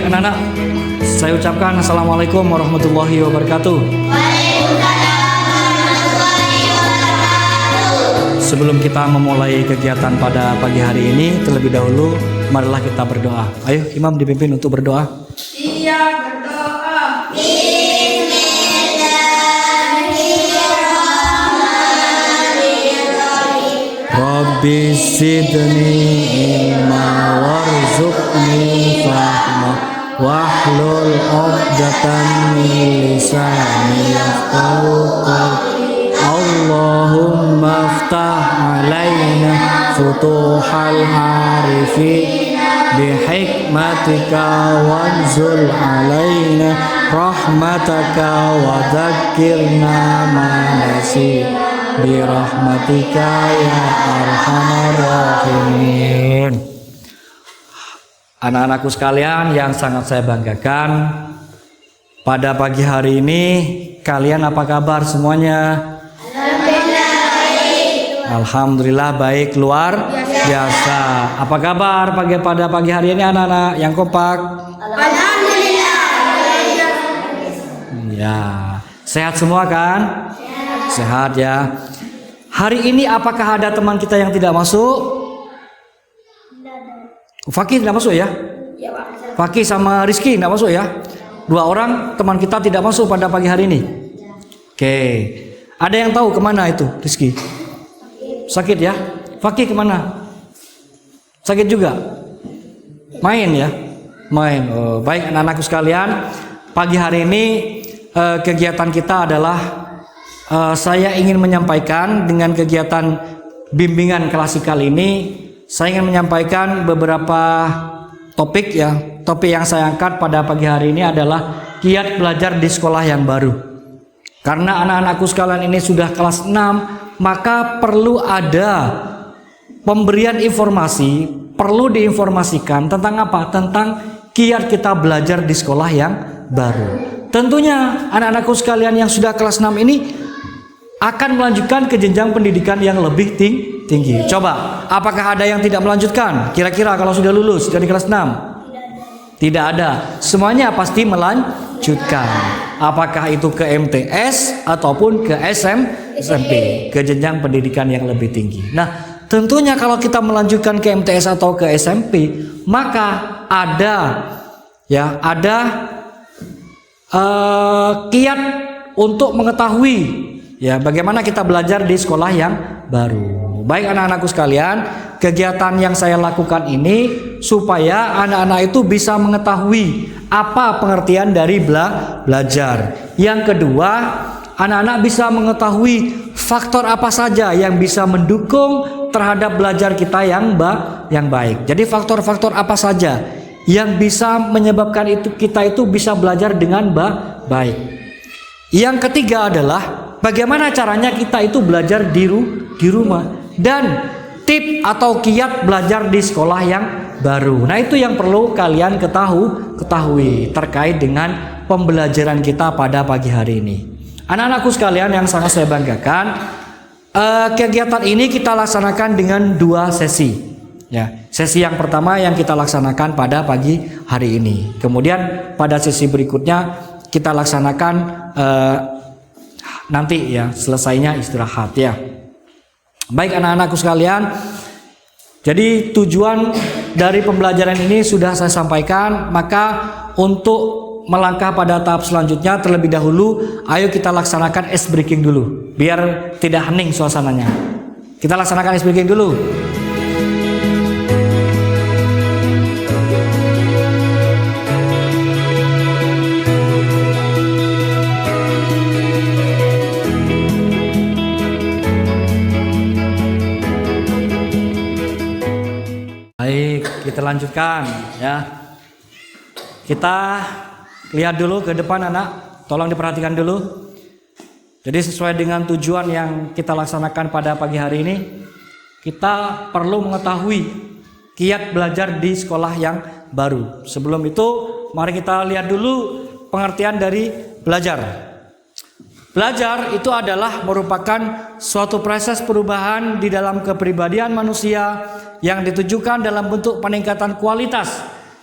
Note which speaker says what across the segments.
Speaker 1: Baik anak-anak, saya ucapkan Assalamualaikum warahmatullahi wabarakatuh. Sebelum kita memulai kegiatan pada pagi hari ini, terlebih dahulu marilah kita berdoa. Ayo imam dipimpin untuk berdoa.
Speaker 2: Iya, berdoa.
Speaker 1: Rabbi zidni ilma warzuqni fahma wahlul 'uqdatam min lisani yafqahu qawli. Allahumma aftah alaina futuhal arifin bihikmatika wanzul alaina rahmataka wa dzakirna ma nasina birahmatika ya arhamar rahimin. Anak-anakku sekalian yang sangat saya banggakan, pada pagi hari ini kalian apa kabar semuanya? Alhamdulillah baik, luar biasa. Apa kabar pada pagi hari ini anak-anak yang kompak?
Speaker 2: Alhamdulillah.
Speaker 1: Ya, sehat semua kan? Sehat ya. Hari ini apakah ada teman kita yang tidak masuk? Fakih tidak masuk ya? Fakih sama Rizky tidak masuk ya? 2 orang teman kita tidak masuk pada pagi hari ini. Oke. Ada yang tahu kemana itu Rizky? Sakit ya? Fakih kemana? Sakit juga? Main ya? Main. Oh, baik anak-anakku sekalian, pagi hari ini kegiatan kita adalah saya ingin menyampaikan dengan kegiatan bimbingan klasikal ini, saya ingin menyampaikan beberapa topik ya. Topik yang saya angkat pada pagi hari ini adalah kiat belajar di sekolah yang baru. Karena anak-anakku sekalian ini sudah kelas 6, maka perlu ada pemberian informasi, perlu diinformasikan tentang apa? Tentang kiat kita belajar di sekolah yang baru. Tentunya anak-anakku sekalian yang sudah kelas 6 ini akan melanjutkan ke jenjang pendidikan yang lebih tinggi. Coba, apakah ada yang tidak melanjutkan? Kira-kira kalau sudah lulus dari kelas 6? Tidak ada. Semuanya pasti melanjutkan. Apakah itu ke MTS ataupun ke SMP, ke jenjang pendidikan yang lebih tinggi. Nah, tentunya kalau kita melanjutkan ke MTS atau ke SMP, maka ada kiat untuk mengetahui ya bagaimana kita belajar di sekolah yang baru. Baik anak-anakku sekalian, kegiatan yang saya lakukan ini supaya anak-anak itu bisa mengetahui apa pengertian dari belajar. Yang kedua, anak-anak bisa mengetahui faktor apa saja yang bisa mendukung terhadap belajar kita yang baik. Jadi faktor-faktor apa saja yang bisa menyebabkan kita itu bisa belajar dengan baik. Yang ketiga adalah bagaimana caranya kita itu belajar di rumah, dan tip atau kiat belajar di sekolah yang baru. Nah, itu yang perlu kalian ketahui terkait dengan pembelajaran kita pada pagi hari ini. Anak-anakku sekalian yang sangat saya banggakan, kegiatan ini kita laksanakan dengan 2 sesi. Ya, sesi yang pertama yang kita laksanakan pada pagi hari ini. Kemudian pada sesi berikutnya kita laksanakan nanti ya, selesainya istirahat ya. Baik anak-anakku sekalian, jadi tujuan dari pembelajaran ini sudah saya sampaikan. Maka untuk melangkah pada tahap selanjutnya, terlebih dahulu ayo kita laksanakan ice breaking dulu, biar tidak hening suasananya. Kita laksanakan ice breaking dulu. Kita lanjutkan ya. Kita lihat dulu ke depan anak, tolong diperhatikan dulu. Jadi sesuai dengan tujuan yang kita laksanakan pada pagi hari ini, kita perlu mengetahui kiat belajar di sekolah yang baru. Sebelum itu, mari kita lihat dulu pengertian dari belajar. Belajar itu adalah merupakan suatu proses perubahan di dalam kepribadian manusia yang ditujukan dalam bentuk peningkatan kualitas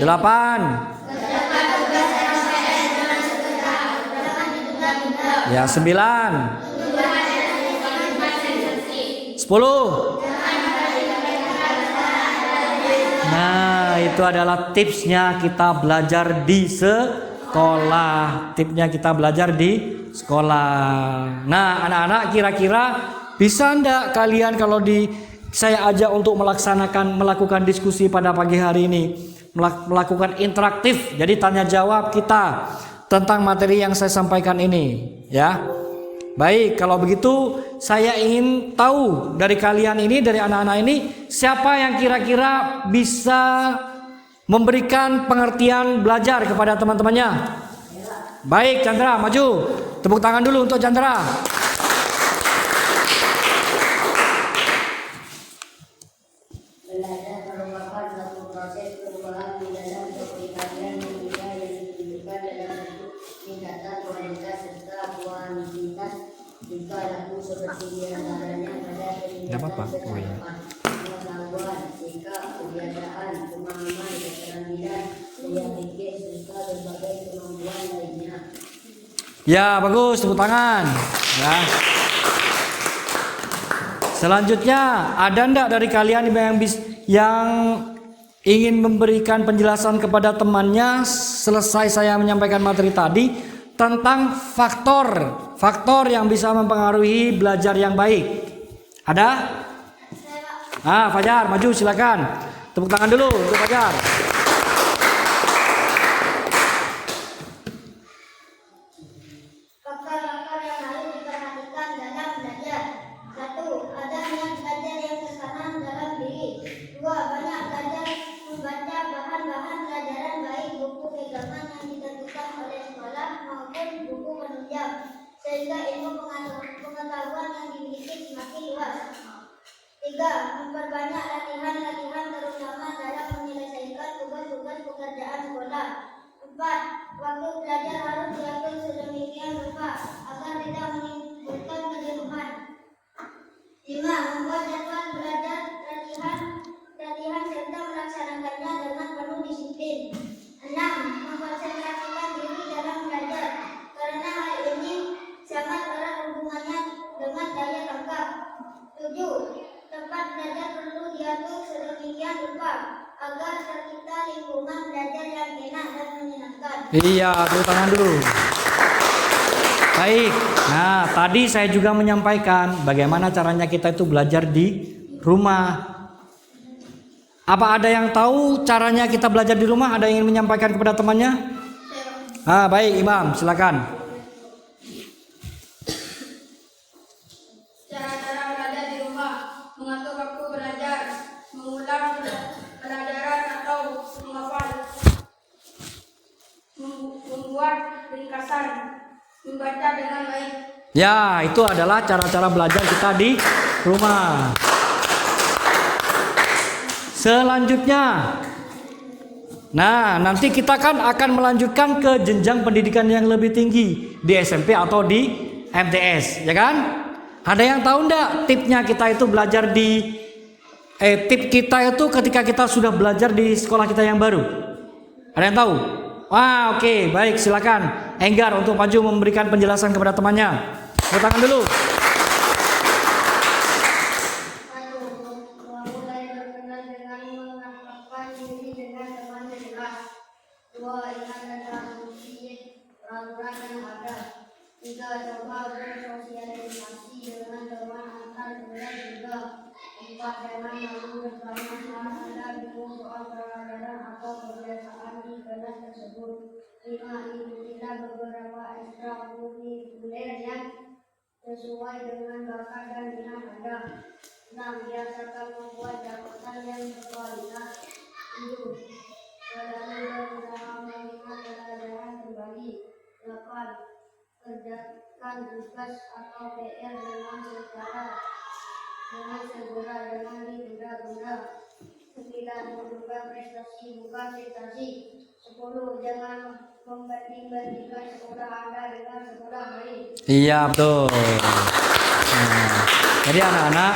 Speaker 1: 8. Ya, 9. 10. Nah, itu adalah tipsnya kita belajar di sekolah. Tipsnya kita belajar di sekolah. Nah, anak-anak kira-kira bisa enggak kalian kalau saya ajak untuk melakukan diskusi pada pagi hari ini, melakukan interaktif. Jadi tanya jawab kita tentang materi yang saya sampaikan ini, ya. Baik, kalau begitu saya ingin tahu dari kalian ini, dari anak-anak ini, siapa yang kira-kira bisa memberikan pengertian belajar kepada teman-temannya. Baik, Chandra, maju. Tepuk tangan dulu untuk Chandra.
Speaker 3: Belajar merupakan satu proses perubahan di dalam kepribadian manusia yang ditunjukkan dalam bentuk tingkatan kualitas serta kuantitas tingkah laku seperti diantaranya pada peningkatan pengetahuan, pengetahuan, sikap, kebiasaan, pemahaman, keterampilan, daya pikir serta berbagai kemampuan lainnya.
Speaker 1: Ya, bagus, tepuk tangan. Ya. Selanjutnya, ada enggak dari kalian yang ingin memberikan penjelasan kepada temannya selesai saya menyampaikan materi tadi tentang faktor yang bisa mempengaruhi belajar yang baik? Ada? Fajar, maju silakan. Tepuk tangan dulu untuk Fajar.
Speaker 3: Faktor-faktor yang harus diperhatikan dalam belajar. 1. Adanya belajar yang tertanam dalam diri. 2. Banyak belajar membaca bahan-bahan pelajaran baik buku pegangan yang ditentukan oleh sekolah maupun buku penunjang, sehingga ilmu pengetahuan yang dimiliki semakin luas. 3. Memperbanyak latihan-latihan terutama dalam menyelesaikan tugas-tugas pekerjaan sekolah. 4. Waktu belajar harus diatur sedemikian rupa agar tidak menimbulkan kejenuhan. 5. Membuat jadwal belajar, latihan serta melaksanakannya dengan penuh disiplin. 6. Mengkonsentrasikan diri dalam belajar, karena hal ini sangat erat hubungannya dengan daya tangkap. 7. Tempat belajar perlu diatur sedemikian rupa agar tercipta lingkungan belajar yang enak dan menyenangkan.
Speaker 1: Iya, tepuk tangan dulu. Baik, nah tadi saya juga menyampaikan bagaimana caranya kita itu belajar di rumah. Apa ada yang tahu caranya kita belajar di rumah? Ada yang ingin menyampaikan kepada temannya? Baik, Imam, silakan.
Speaker 2: Cara-cara belajar di rumah: mengatur waktu belajar, mengulang pelajaran atau menghafal, membuat ringkasan, membaca dengan baik.
Speaker 1: Ya, itu adalah cara-cara belajar kita di rumah. Selanjutnya, nah nanti kita kan akan melanjutkan ke jenjang pendidikan yang lebih tinggi di SMP atau di MTS, ya kan? Ada yang tahu enggak tipnya kita itu belajar di tip kita itu ketika kita sudah belajar di sekolah kita yang baru? Ada yang tahu? Wah, oke, baik, silakan Enggar untuk maju memberikan penjelasan kepada temannya. Tepuk tangan dulu.
Speaker 3: Mulai berkenan dengan mengakrabkan diri dengan teman sekelas. 2. Ingat tentang fungsi peraturan yang ada. 3. Coba bersosialisasi dengan teman antar kelas juga. 4. Jangan malu bersama saat Anda bingung soal pelajaran atau kebiasaan di kelas tersebut. 5. Ikutilah beberapa ekstrakurikuler yang sesuai dengan bakat dan minat Anda. 6. Biasakan membuat catatan yang berkualitas. 7. Selalu berusaha mengingat pelajaran kembali. 8. Kerjakan tugas atau PR dengan segera, jangan ditunda-tunda. 9. Menduga prestasi bukan prestasi. 10. Jangan membanding-bandingkan sekolah Anda dengan sekolah lain.
Speaker 1: Iya, betul. Nah, jadi anak-anak,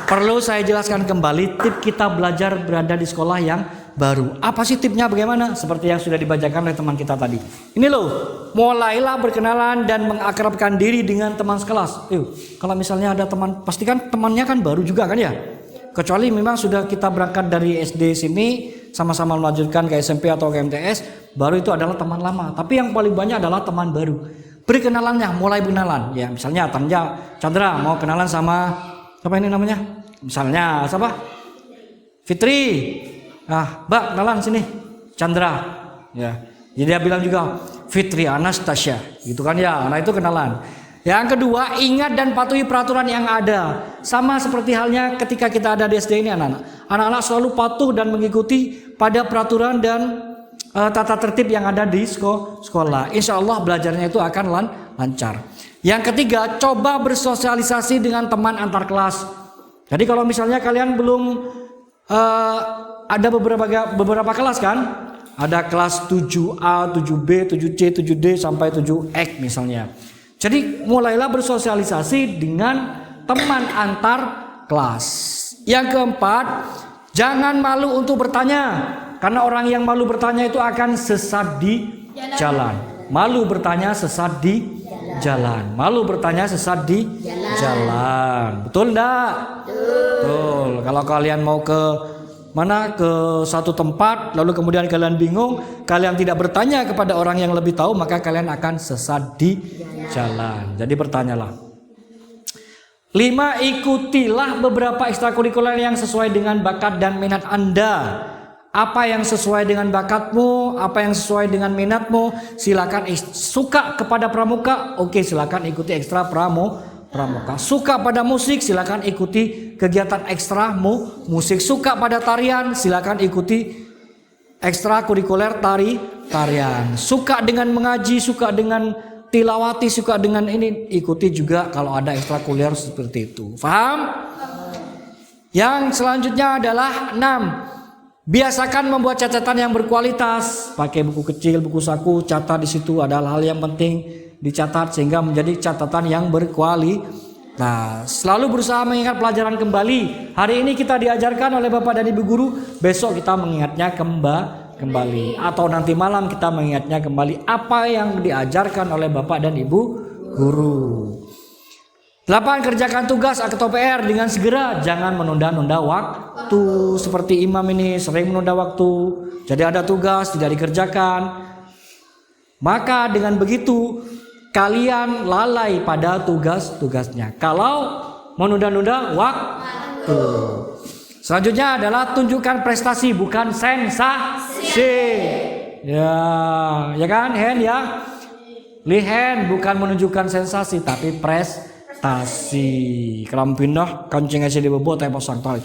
Speaker 1: perlu saya jelaskan kembali tip kita belajar berada di sekolah yang baru. Apa sih tipnya bagaimana? Seperti yang sudah dibacakan oleh teman kita tadi. Ini loh, mulailah berkenalan dan mengakrabkan diri dengan teman sekelas. Kalau misalnya ada teman, pastikan temannya kan baru juga kan ya? Kecuali memang sudah kita berangkat dari SD sini, sama-sama melanjutkan ke SMP atau ke MTS, baru itu adalah teman lama. Tapi yang paling banyak adalah teman baru. Beri kenalannya, mulai berkenalan. Ya misalnya Chandra mau kenalan sama apa ini namanya? Misalnya siapa? Fitri. Mbak kenalan sini. Chandra. Ya. Jadi dia bilang juga Fitri Anastasia, gitu kan ya. Nah itu kenalan. Yang kedua, ingat dan patuhi peraturan yang ada. Sama seperti halnya ketika kita ada di SD ini anak-anak. Anak-anak selalu patuh dan mengikuti pada peraturan dan tata tertib yang ada di sekolah. Insya Allah belajarnya itu akan lancar. Yang ketiga, coba bersosialisasi dengan teman antar kelas. Jadi kalau misalnya kalian belum ada beberapa kelas kan? Ada kelas 7A, 7B, 7C, 7D sampai 7X misalnya. Jadi mulailah bersosialisasi dengan teman antar kelas. Yang keempat, jangan malu untuk bertanya. Karena orang yang malu bertanya itu akan sesat di jalan. Malu bertanya sesat di jalan. Malu bertanya sesat di jalan. Betul enggak? Betul. Kalau kalian mau ke mana, ke satu tempat lalu kemudian kalian bingung, kalian tidak bertanya kepada orang yang lebih tahu, maka kalian akan sesat di jalan. Jadi bertanyalah. 5. Ikutilah beberapa ekstrakurikuler yang sesuai dengan bakat dan minat Anda. Apa yang sesuai dengan bakatmu, apa yang sesuai dengan minatmu, silakan. Suka kepada pramuka, oke, silakan ikuti ekstra pramuka. Suka pada musik, silakan ikuti kegiatan ekstra musik. Suka pada tarian, silakan ikuti ekstrakurikuler tarian. Suka dengan mengaji, suka dengan tilawati, suka dengan ini, ikuti juga kalau ada ekstrakurikuler seperti itu. Paham? Yang selanjutnya adalah 6. Biasakan membuat catatan yang berkualitas. Pakai buku kecil, buku saku, catat di situ ada hal yang penting dicatat sehingga menjadi catatan yang berkualitas. Nah, selalu berusaha mengingat pelajaran kembali. Hari ini kita diajarkan oleh Bapak dan Ibu guru, besok kita mengingatnya kembali. Atau nanti malam kita mengingatnya kembali apa yang diajarkan oleh Bapak dan Ibu guru. 8. Kerjakan tugas atau PR dengan segera. Jangan menunda-nunda waktu. Seperti imam ini sering menunda waktu. Jadi ada tugas tidak dikerjakan. Maka dengan begitu kalian lalai pada tugas-tugasnya. Kalau menunda-nunda waktu. Selanjutnya adalah tunjukkan prestasi, bukan sensasi. Ya kan, Hen ya. Lihen bukan menunjukkan sensasi tapi prestasi. Kelam pindah kancing aja di bebot tapi pasang tali.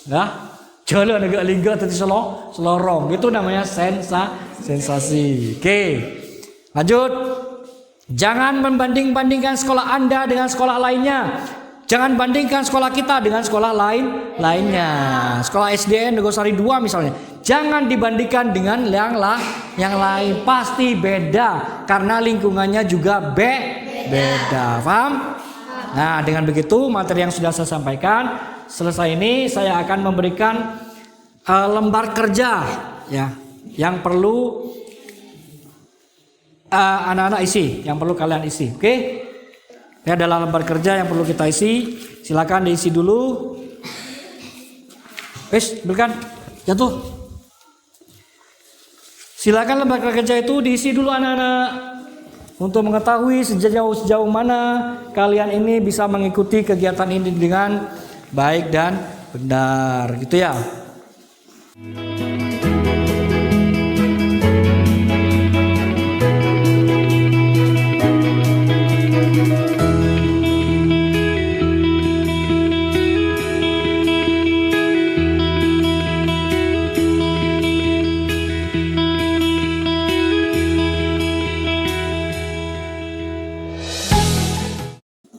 Speaker 1: Nah, jalan agak lingga tadi selorong. Itu namanya sensasi. Oke. Lanjut. Jangan membanding-bandingkan sekolah Anda dengan sekolah lainnya. Jangan bandingkan sekolah kita dengan sekolah lainnya. Sekolah SDN Negosari 2 misalnya. Jangan dibandingkan dengan yang lain. Pasti beda karena lingkungannya juga beda. Paham? Nah, dengan begitu materi yang sudah saya sampaikan selesai ini, saya akan memberikan lembar kerja ya yang perlu anak-anak isi, yang perlu kalian isi. Oke? Ini adalah lembar kerja yang perlu kita isi. Silakan diisi dulu. Berikan jatuh. Silakan lembar kerja itu diisi dulu anak-anak. Untuk mengetahui sejauh mana kalian ini bisa mengikuti kegiatan ini dengan baik dan benar, gitu ya.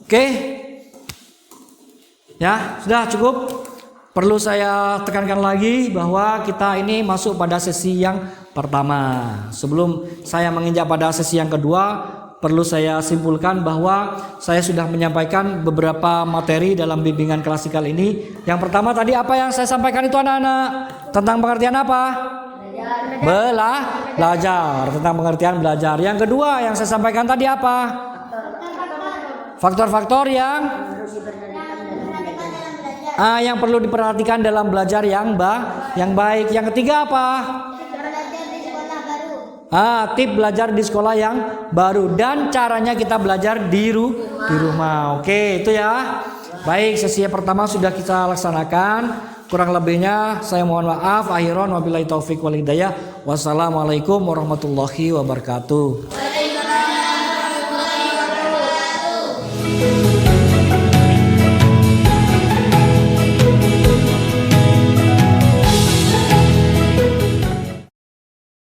Speaker 1: Oke, ya sudah cukup. Perlu saya tekankan lagi bahwa kita ini masuk pada sesi yang pertama. Sebelum saya menginjak pada sesi yang kedua, perlu saya simpulkan bahwa saya sudah menyampaikan beberapa materi dalam bimbingan klasikal ini. Yang pertama tadi apa yang saya sampaikan itu anak-anak? Tentang pengertian apa? Belajar. Tentang pengertian belajar. Yang kedua yang saya sampaikan tadi apa? Faktor-faktor yang perlu diperhatikan dalam belajar yang baik. Yang ketiga apa? Tip belajar di sekolah yang baru dan caranya kita belajar di rumah. Oke, itu ya. Baik, sesi pertama sudah kita laksanakan. Kurang lebihnya saya mohon maaf. Akhiran wabillahi taufik wal hidayah. Wassalamualaikum warahmatullahi wabarakatuh.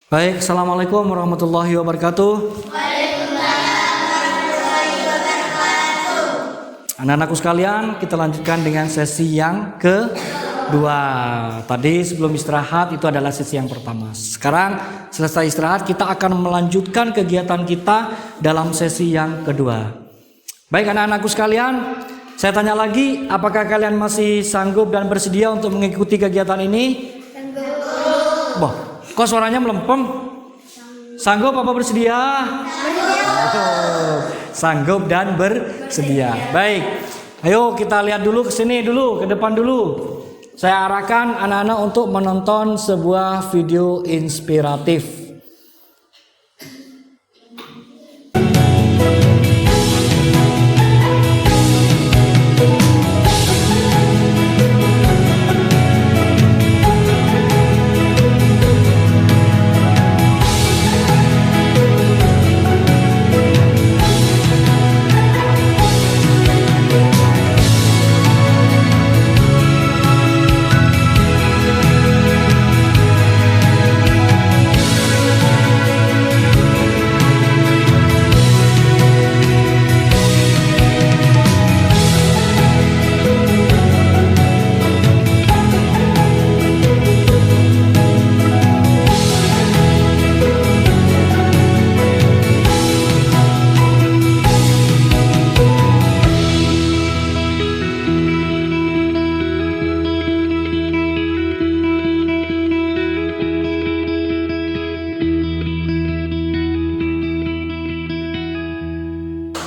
Speaker 1: Baik, assalamualaikum warahmatullahi wabarakatuh. Anak-anakku sekalian, kita lanjutkan dengan sesi yang kedua. Tadi sebelum istirahat itu adalah sesi yang pertama. Sekarang selesai istirahat kita akan melanjutkan kegiatan kita dalam sesi yang kedua. Baik anak-anakku sekalian, saya tanya lagi, apakah kalian masih sanggup dan bersedia untuk mengikuti kegiatan ini? Sanggup. Kok suaranya melempem? Sanggup apa bersedia? Sanggup dan bersedia. Baik. Ayo kita lihat dulu ke sini dulu, ke depan dulu. Saya arahkan anak-anak untuk menonton sebuah video inspiratif.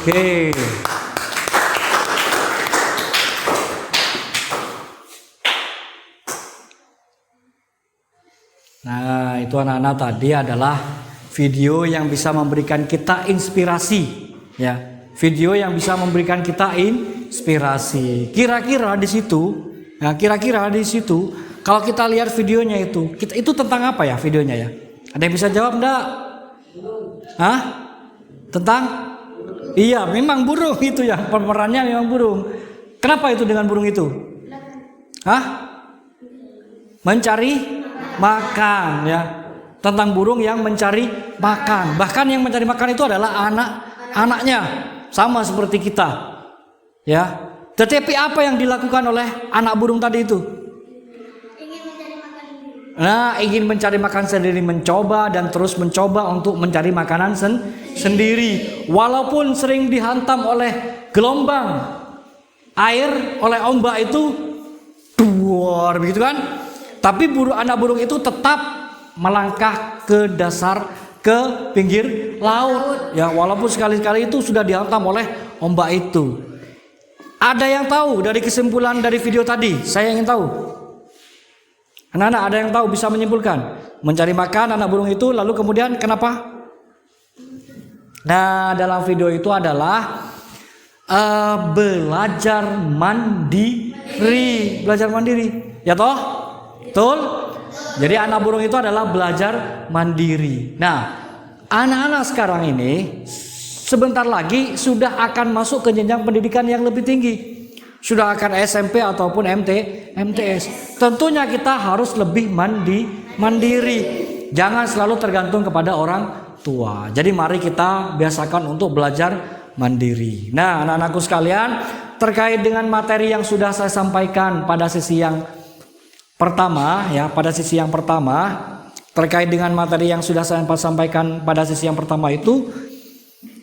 Speaker 1: Oke. Nah, itu anak-anak tadi adalah video yang bisa memberikan kita inspirasi, ya. Video yang bisa memberikan kita inspirasi. Kira-kira di situ, kalau kita lihat videonya itu tentang apa ya videonya ya? Ada yang bisa jawab enggak? Hah? Tentang? Iya, memang burung itu ya, pemerannya memang burung. Kenapa itu dengan burung itu? Hah? Mencari makan ya. Tentang burung yang mencari makan. Bahkan yang mencari makan itu adalah anak-anaknya, sama seperti kita. Ya. Tetapi apa yang dilakukan oleh anak burung tadi itu? Ingin mencari makan sendiri, mencoba dan terus mencoba untuk mencari makanan sendiri. Walaupun sering dihantam oleh gelombang air, oleh ombak itu, duar begitu kan? Tapi anak burung itu tetap melangkah ke dasar, ke pinggir laut. Ya, walaupun sekali-kali itu sudah dihantam oleh ombak itu. Ada yang tahu dari kesimpulan dari video tadi? Saya ingin tahu. Anak-anak ada yang tahu, bisa menyimpulkan? Mencari makan anak burung itu, lalu kemudian kenapa? Nah, dalam video itu adalah belajar mandiri. Belajar mandiri, ya toh? Betul? Jadi anak burung itu adalah belajar mandiri. Nah, anak-anak sekarang ini sebentar lagi sudah akan masuk ke jenjang pendidikan yang lebih tinggi. Sudah akan SMP ataupun MTS. Tentunya kita harus lebih mandiri. Jangan selalu tergantung kepada orang tua. Jadi mari kita biasakan untuk belajar mandiri. Nah, anak-anakku sekalian, terkait dengan materi yang sudah saya sampaikan pada sesi yang pertama, ya, terkait dengan materi yang sudah saya sampaikan pada sesi yang pertama itu,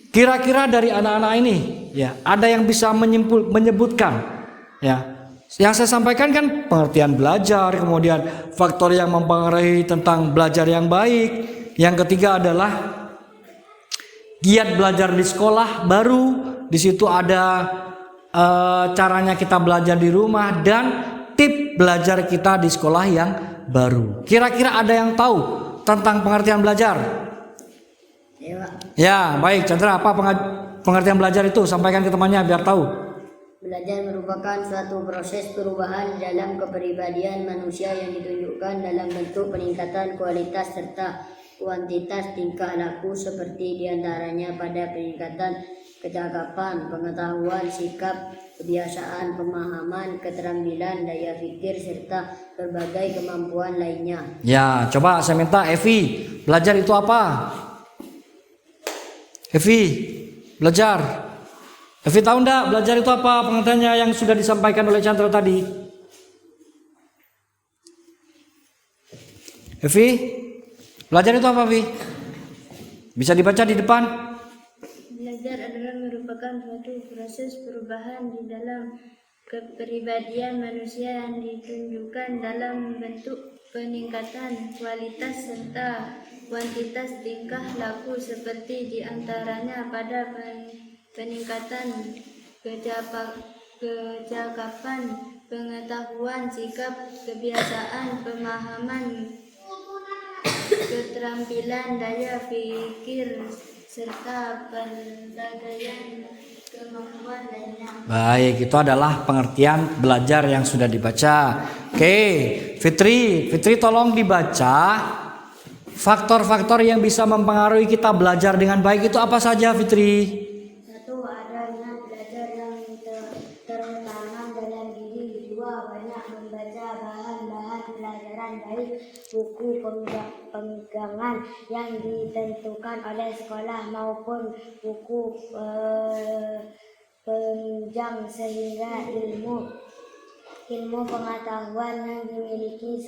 Speaker 1: Kira-kira dari anak-anak ini, ya, ada yang bisa menyebutkan, ya, yang saya sampaikan kan pengertian belajar, kemudian faktor yang mempengaruhi tentang belajar yang baik. Yang ketiga adalah giat belajar di sekolah baru. Di situ ada caranya kita belajar di rumah dan tip belajar kita di sekolah yang baru. Kira-kira ada yang tahu tentang pengertian belajar? Ya, baik. Chandra, apa pengertian belajar itu? Sampaikan ke temannya biar tahu.
Speaker 4: Belajar merupakan suatu proses perubahan dalam kepribadian manusia yang ditunjukkan dalam bentuk peningkatan kualitas serta kuantitas tingkah laku, seperti diantaranya pada peningkatan kecakapan, pengetahuan, sikap, kebiasaan, pemahaman, keterampilan, daya pikir, serta berbagai kemampuan lainnya.
Speaker 1: Ya, coba saya minta Evi, belajar itu apa? Evi, belajar. Evi tahu enggak belajar itu apa? Pengertiannya yang sudah disampaikan oleh Chandra tadi. Evi, belajar itu apa, Evi? Bisa dibaca di depan.
Speaker 5: Belajar adalah merupakan suatu proses perubahan di dalam kepribadian manusia yang ditunjukkan dalam bentuk peningkatan kualitas serta kuantitas tingkah laku, seperti diantaranya pada peningkatan kecakapan, pengetahuan, sikap, kebiasaan, pemahaman, keterampilan, daya pikir, serta berbagai kemampuan lainnya.
Speaker 1: Baik, itu adalah pengertian belajar yang sudah dibaca. Oke, Fitri tolong dibaca faktor-faktor yang bisa mempengaruhi kita belajar dengan baik itu apa saja, Fitri?
Speaker 5: Satu, adanya belajar yang tertanam dalam diri. Dua, banyak membaca bahan-bahan pelajaran baik buku pegangan yang ditentukan oleh sekolah maupun buku penunjang, sehingga ilmu pengetahuan yang dimiliki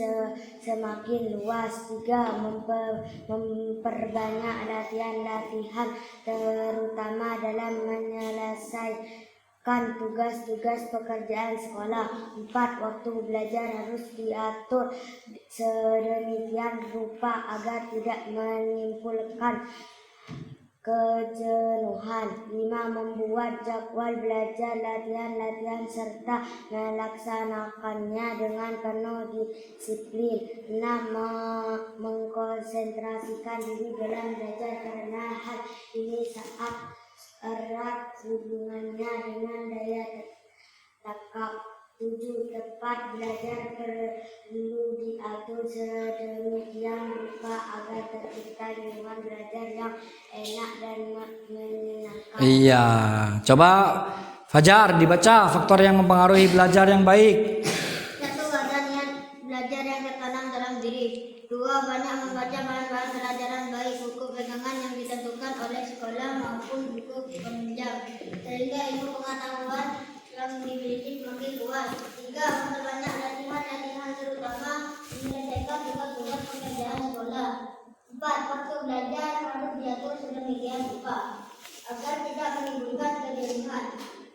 Speaker 5: semakin luas. Tiga, memperbanyak latihan-latihan terutama dalam menyelesaikan tugas-tugas pekerjaan sekolah. Empat, waktu belajar harus diatur sedemikian rupa agar tidak menimbulkan kejenuhan. 5, membuat jadwal belajar, latihan-latihan serta melaksanakannya dengan penuh disiplin. 6, mengkonsentrasikan diri dalam belajar karena hal ini sangat erat hubungannya dengan daya tangkap. 7, tempat belajar perlu diatur sedemikian rupa agar tercipta lingkungan belajar yang enak dan menyenangkan.
Speaker 1: Iya, coba Fajar dibaca faktor yang mempengaruhi belajar yang baik.
Speaker 3: Satu, ada niat belajar yang tertanam dalam diri. Dua, banyak membaca bahan-bahan pelajaran baik buku pegangan yang ditentukan oleh sekolah maupun buku penunjang, sehingga ilmu pengetahuan yang dimiliki semakin luas. Tiga, memperbanyak latihan-latihan terutama menyelesaikan tugas-tugas pekerjaan sekolah. 4, waktu belajar harus diatur sedemikian rupa agar tidak menimbulkan kejenuhan.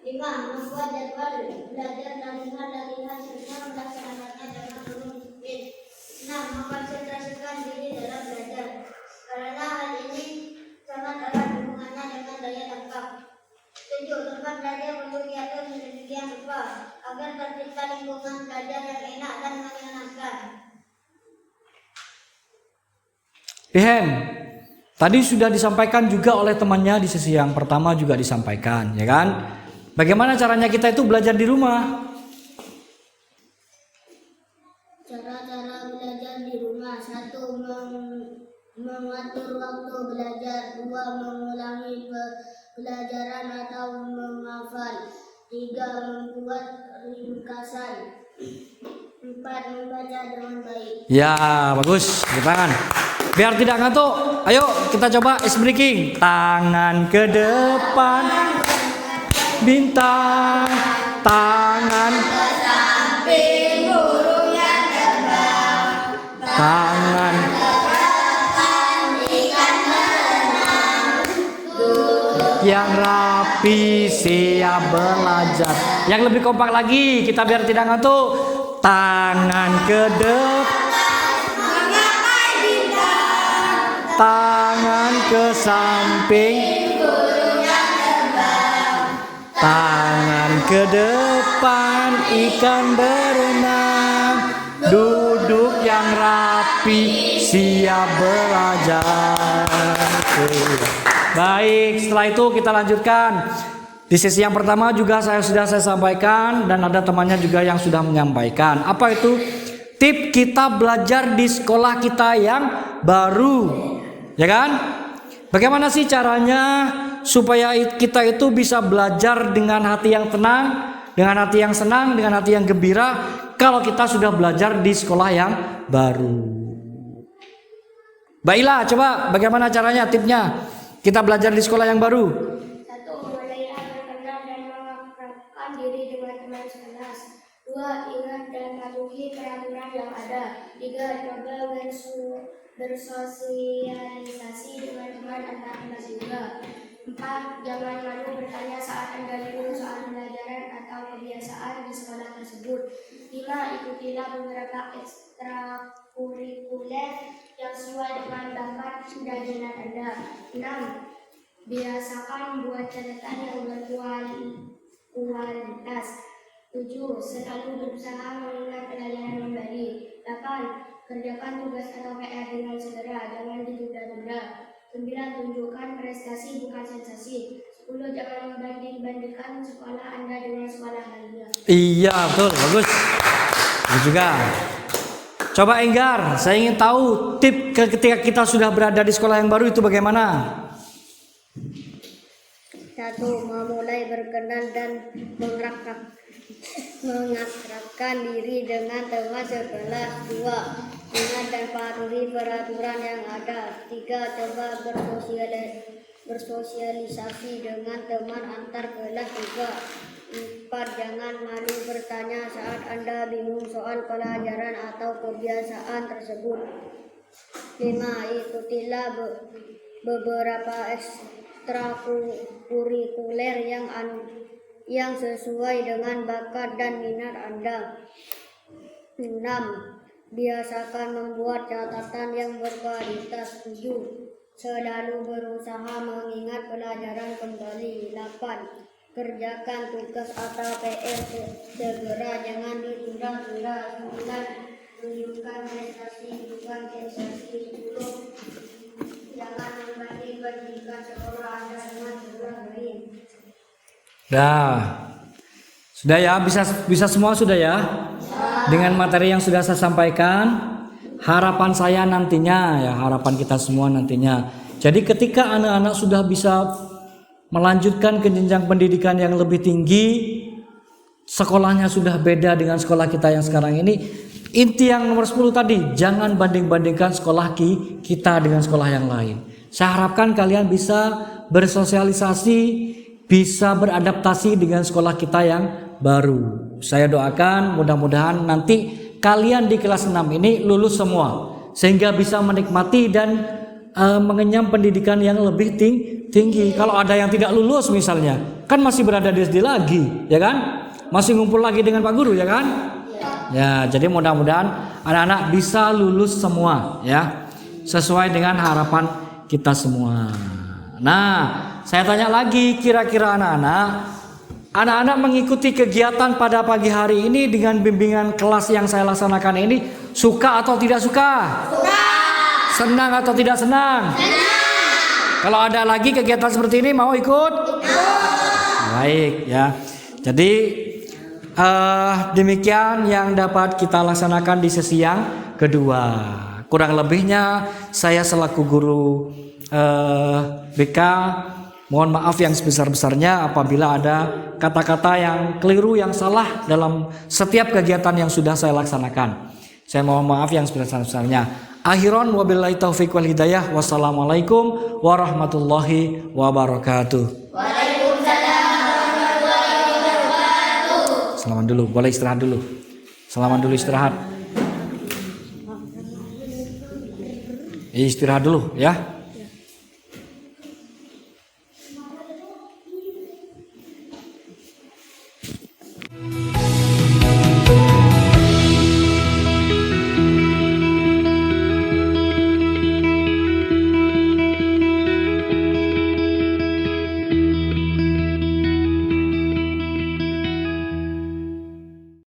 Speaker 3: 5, membuat jadwal belajar, latihan-latihan serta melaksanakannya dengan penuh disiplin. 6, mengkonsentrasikan diri dalam belajar karena hal ini sangat erat hubungannya dengan daya tangkap. 7, tempat belajar perlu diatur sedemikian rupa agar tercipta lingkungan belajar yang enak dan menyenangkan.
Speaker 1: Rihen, tadi sudah disampaikan juga oleh temannya di sesi yang pertama juga disampaikan, ya kan? Bagaimana caranya kita itu belajar di rumah?
Speaker 5: Cara-cara belajar di rumah. 1, mengatur waktu belajar. 2, mengulangi pelajaran atau menghafal. 3, membuat ringkasan. 4, membaca dengan baik.
Speaker 1: Ya, bagus. Tepuk tangan. Biar tidak ngantuk, ayo kita coba ice breaking. Tangan ke depan, bintang, tangan ke samping, burung yang terbang, tangan ke depan, ikan berenang, yang rapi, siap belajar. Yang lebih kompak lagi, kita biar tidak ngantuk. Tangan ke depan, tangan ke samping, tangan ke depan, ikan berenang. Duduk yang rapi, siap belajar. Baik, setelah itu kita lanjutkan. Di sesi yang pertama juga saya sampaikan dan ada temannya juga yang sudah menyampaikan. Apa itu? Tip kita belajar di sekolah kita yang baru. Ya kan? Bagaimana sih caranya supaya kita itu bisa belajar dengan hati yang tenang, dengan hati yang senang, dengan hati yang gembira kalau kita sudah belajar di sekolah yang baru. Mbak Ila, coba bagaimana caranya, tipnya kita belajar di sekolah yang baru?
Speaker 5: 1. Mulailah berkenal dan mengakrabkan diri dengan teman sekelas. 2. Ingat dan patuhi peraturan yang ada. 3. Coba bersosialisasi dengan teman antar kelas juga. 4. Jangan malu bertanya saat Anda bingung soal pelajaran atau kebiasaan di sekolah tersebut. 5. Ikutilah beberapa ekstrakurikuler yang sesuai dengan bakat dan minat Anda. 6. Biasakan buat catatan yang berkualitas. 7. Selalu berusaha mengingat pelajaran kembali. 8. Kerjakan tugas atau PR dengan segera, jangan ditunda-tunda. 9. Tunjukkan prestasi bukan sensasi. 10. Jangan membanding-bandingkan sekolah Anda dengan sekolah lainnya.
Speaker 1: Iya, betul, bagus. Ini juga. Coba Enggar, saya ingin tahu tip ketika kita sudah berada di sekolah yang baru itu bagaimana?
Speaker 4: 1. Memulai berkenan dan mengakrabkan diri dengan teman sekelas. 2. Ingat dan patuhi peraturan yang ada. 3. Coba bersosialisasi dengan teman antar kelas juga. 4. Jangan malu bertanya saat Anda bingung soal pelajaran atau kebiasaan tersebut. 5. Ikutilah beberapa ekstrakurikuler yang sesuai dengan bakat dan minat Anda. 6. Biasakan membuat catatan yang berkualitas. 7. Selalu berusaha mengingat pelajaran kembali. 8. Kerjakan tugas atau PR segera, jangan ditunda-tunda. 9. Tunjukkan prestasi bukan sensasi. 10. Jangan membanding-bandingkan sekolah Anda dengan sekolah lain.
Speaker 1: Sudah ya, bisa semua sudah ya? Dengan materi yang sudah saya sampaikan, harapan saya nantinya ya, harapan kita semua nantinya. Jadi ketika anak-anak sudah bisa melanjutkan ke jenjang pendidikan yang lebih tinggi, sekolahnya sudah beda dengan sekolah kita yang sekarang ini. Inti yang nomor 10 tadi, jangan banding-bandingkan sekolah kita dengan sekolah yang lain. Saya harapkan kalian bisa bersosialisasi, bisa beradaptasi dengan sekolah kita yang baru. Saya doakan mudah-mudahan nanti kalian di kelas 6 ini lulus semua, sehingga bisa menikmati dan mengenyam pendidikan yang lebih tinggi. Kalau ada yang tidak lulus misalnya, kan masih berada di SD lagi, ya kan? Masih ngumpul lagi dengan Pak Guru, ya kan? Ya, jadi mudah-mudahan anak-anak bisa lulus semua, ya, sesuai dengan harapan kita semua. Nah, saya tanya lagi, kira-kira anak-anak mengikuti kegiatan pada pagi hari ini dengan bimbingan kelas yang saya laksanakan ini, suka atau tidak suka? Suka. Senang atau tidak senang? Senang. Kalau ada lagi kegiatan seperti ini, mau ikut? Baik, ya. Jadi demikian yang dapat kita laksanakan di sesi yang kedua. Kurang lebihnya saya selaku guru BK mohon maaf yang sebesar-besarnya apabila ada kata-kata yang keliru, yang salah dalam setiap kegiatan yang sudah saya laksanakan. Saya mohon maaf yang sebesar-besarnya. Akhiran wabillahi taufiq wal hidayah. Wassalamualaikum warahmatullahi wabarakatuh. Salaman dulu, boleh istirahat dulu. Salaman dulu, istirahat. Istirahat dulu ya.